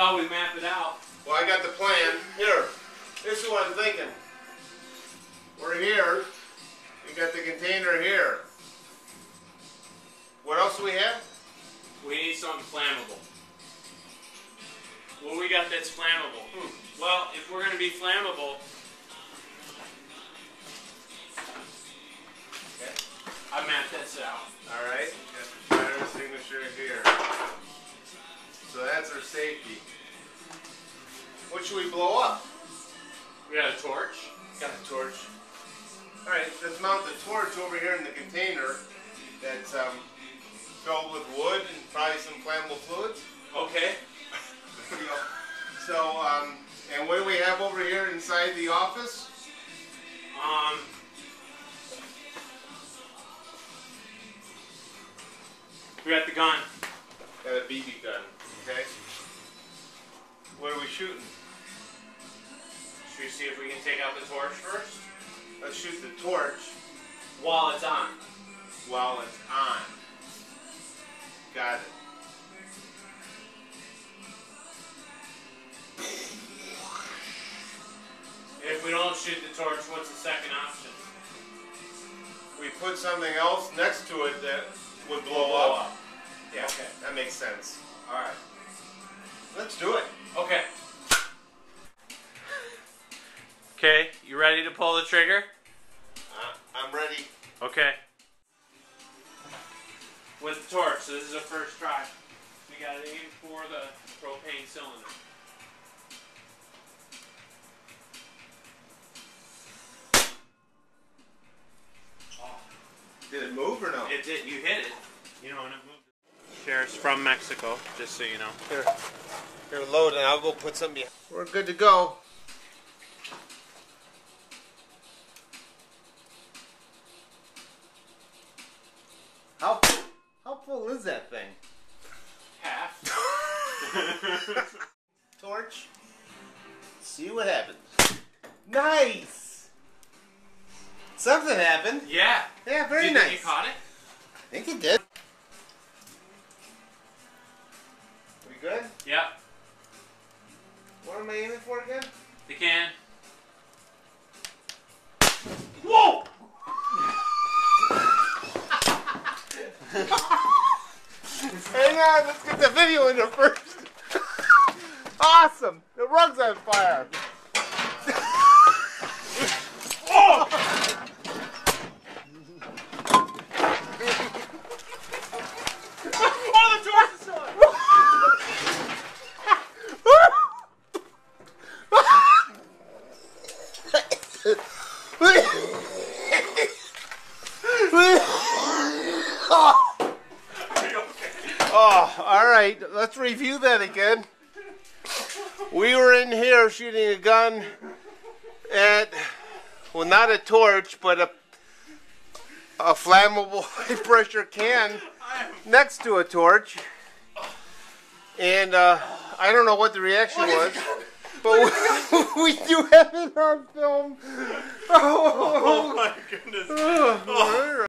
how we map it out. Well, I got the plan. Here, this is what I'm thinking. We're here. We got the container here. What else do we have? We need something flammable. What we got that's flammable? Well, if we're going to be flammable, Okay. I mapped this out. All right. Got the driver's signature here. So that's our safety. What should we blow up? We got a torch. Got a torch. All right. Let's mount the torch over here in the container that's filled with wood and probably some flammable fluids. Okay. So, and what do we have over here inside the office? We got the gun. Got a BB gun. Okay. What are we shooting? Should we see if we can take out the torch first? Let's shoot the torch While it's on. while it's on. Got it. If we don't shoot the torch, what's the second option? We put something else next to it that would blow up. Yeah, Okay. that makes sense. Alright. Let's do it. Okay. Okay, you ready to pull the trigger? I'm ready. Okay. With the torch, so this is a first try. We gotta aim for the propane cylinder. Did it move or no? It did, you hit it. You know, and it moved. Sheriff's from Mexico, just so you know. Here, load and I'll go put some behind. We're good to go. How full is that thing? Half. Torch. See what happens. Nice! Something happened. Yeah. Yeah, very Do you nice. think you caught it? I think it did. We good? Yep. What am I aiming for again? The can. Whoa! Hang on, let's get the video in there first. Awesome! The rug's on fire. Oh! Oh, the torch is still on! Oh, all right. Let's review that again. We were in here shooting a gun at, well, not a torch, but a flammable high-pressure can next to a torch. And I don't know what the reaction was, but we do have it on film. Oh my goodness. Oh.